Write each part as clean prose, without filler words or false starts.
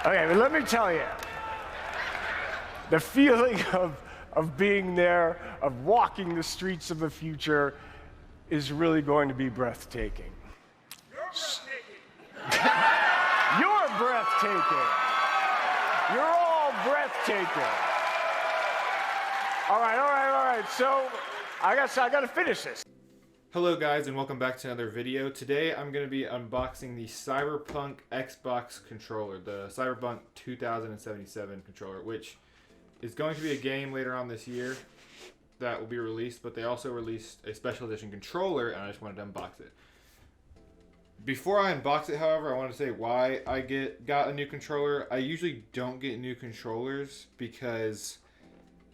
Okay, but let me tell you, the feeling of being there, of walking the streets of the future, is really going to be breathtaking. You're breathtaking. You're all breathtaking. All right. So I got to finish this. Hello guys, and welcome back to another video. Today I'm going to be unboxing the Cyberpunk Xbox controller, the Cyberpunk 2077 controller, which is going to be a game later on this year that will be released, but they also released a special edition controller, and I just wanted to unbox it. Before I unbox it, however, I want to say why I got a new controller. I usually don't get new controllers because,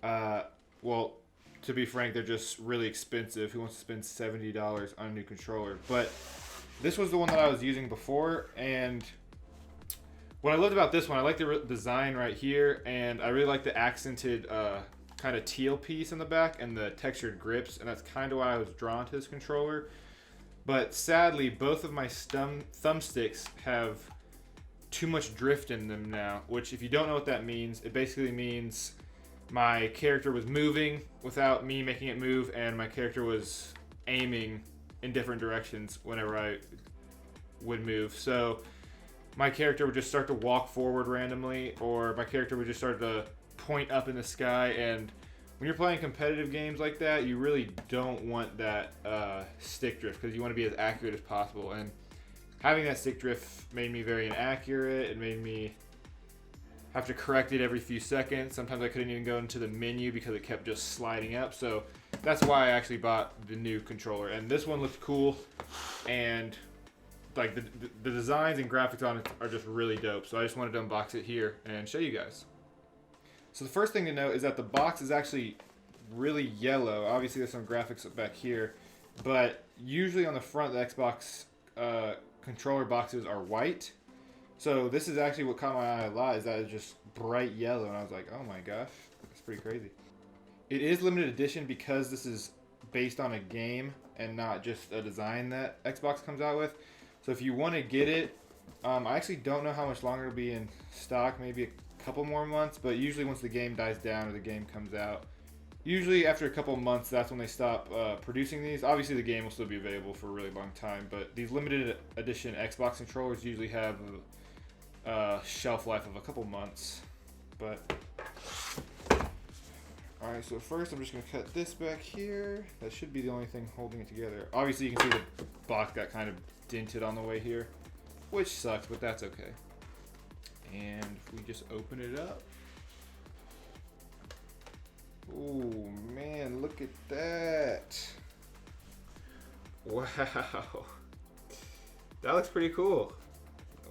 well, to be frank, they're just really expensive. Who wants to spend $70 on a new controller? But this was the one that I was using before, and what I loved about this one, I like the design right here, and I really like the accented kind of teal piece in the back and the textured grips, and that's kind of why I was drawn to this controller. But sadly, both of my thumbsticks have too much drift in them now, which if you don't know what that means, it basically means my character was moving without me making it move, and my character was aiming in different directions whenever I would move. So my character would just start to walk forward randomly, or my character would just start to point up in the sky. And when you're playing competitive games like that, you really don't want that stick drift, because you want to be as accurate as possible. And having that stick drift made me very inaccurate. It made me have to correct it every few seconds. Sometimes I couldn't even go into the menu because it kept just sliding up. So that's why I actually bought the new controller. And this one looked cool, and like the designs and graphics on it are just really dope. So I just wanted to unbox it here and show you guys. So the first thing to note is that the box is actually really yellow. Obviously there's some graphics back here, but usually on the front the Xbox controller boxes are white. So this is actually what caught my eye a lot, is that it's just bright yellow, and I was like, oh my gosh, that's pretty crazy. It is limited edition because this is based on a game and not just a design that Xbox comes out with. So if you want to get it, I actually don't know how much longer it'll be in stock, maybe a couple more months, but usually once the game dies down or the game comes out, usually after a couple months, that's when they stop producing these. Obviously the game will still be available for a really long time, but these limited edition Xbox controllers usually have shelf life of a couple months. But alright, so first I'm just going to cut this back here. That should be the only thing holding it together. Obviously you can see the box got kind of dented on the way here, which sucks, but that's okay. And if we just open it up, oh man, look at that. Wow, that looks pretty cool.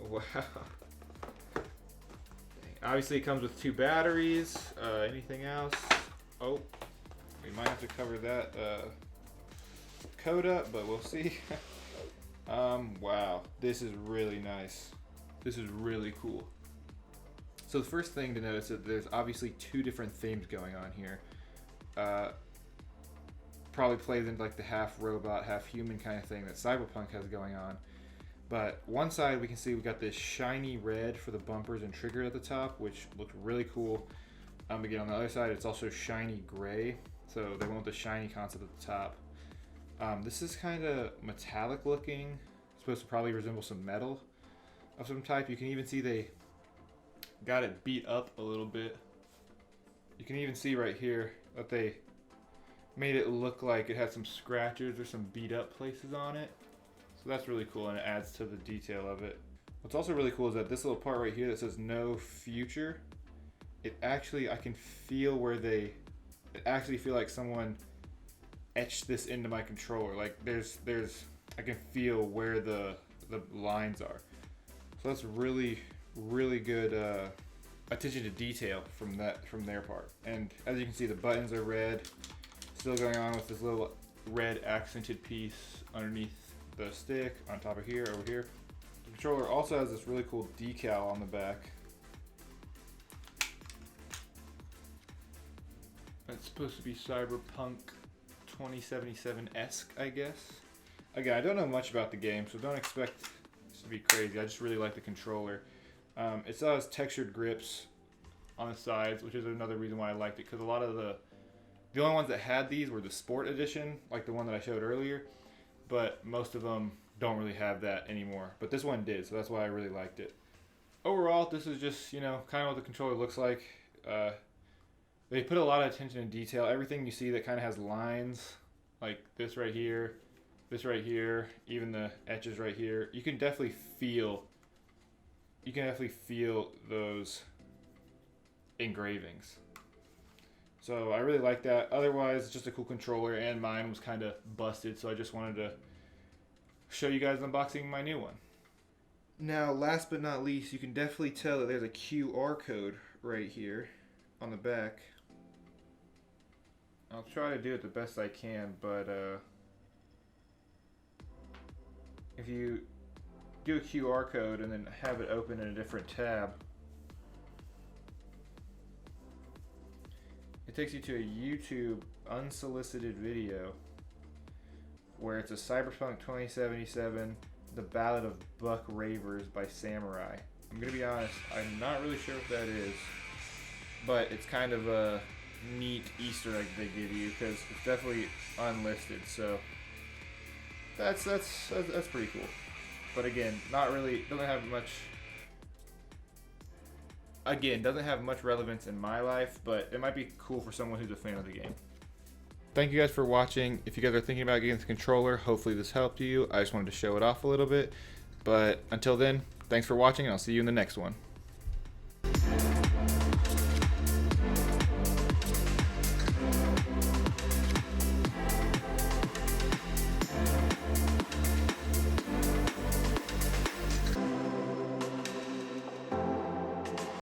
Wow. Obviously it comes with 2 batteries. Anything else? Oh, we might have to cover that code up, but we'll see. Wow, this is really nice. This is really cool. So the first thing to notice is that there's obviously 2 different themes going on here. Probably plays into like the half robot, half human kind of thing that Cyberpunk has going on. But one side we can see we got this shiny red for the bumpers and trigger at the top, which looks really cool. Again, on the other side it's also shiny gray, so they went with the shiny concept at the top. This is kind of metallic looking, supposed to probably resemble some metal of some type. You can even see they got it beat up a little bit. You can even see right here that they made it look like it had some scratches or some beat up places on it. So that's really cool, and it adds to the detail of it. What's also really cool is that this little part right here that says no future, it actually, I can feel where it actually feel like someone etched this into my controller. Like I can feel where the lines are. So that's really good attention to detail from their part. And as you can see, the buttons are red, still going on with this little red accented piece underneath the stick, on top of here, over here. The controller also has this really cool decal on the back. It's supposed to be Cyberpunk 2077-esque, I guess. Again, I don't know much about the game, so don't expect this to be crazy. I just really like the controller. It still has textured grips on the sides, which is another reason why I liked it, because a lot of the only ones that had these were the Sport Edition, like the one that I showed earlier, but most of them don't really have that anymore. But this one did, so that's why I really liked it. Overall, this is just, kind of what the controller looks like. They put a lot of attention to detail. Everything you see that kind of has lines, like this right here, even the etches right here, you can definitely feel those engravings. So I really like that. Otherwise, it's just a cool controller, and mine was kind of busted, so I just wanted to show you guys unboxing my new one. Now, last but not least, you can definitely tell that there's a QR code right here on the back. I'll try to do it the best I can, but if you do a QR code and then have it open in a different tab, it takes you to a YouTube unsolicited video where it's a Cyberpunk 2077, The Ballad of Buck Ravers by Samurai. I'm gonna be honest, I'm not really sure what that is, but it's kind of a neat Easter egg they give you, because it's definitely unlisted, so that's pretty cool. But again, doesn't have much relevance in my life, but it might be cool for someone who's a fan of the game. Thank you guys for watching. If you guys are thinking about getting the controller, hopefully this helped you. I just wanted to show it off a little bit. But until then, thanks for watching, and I'll see you in the next one.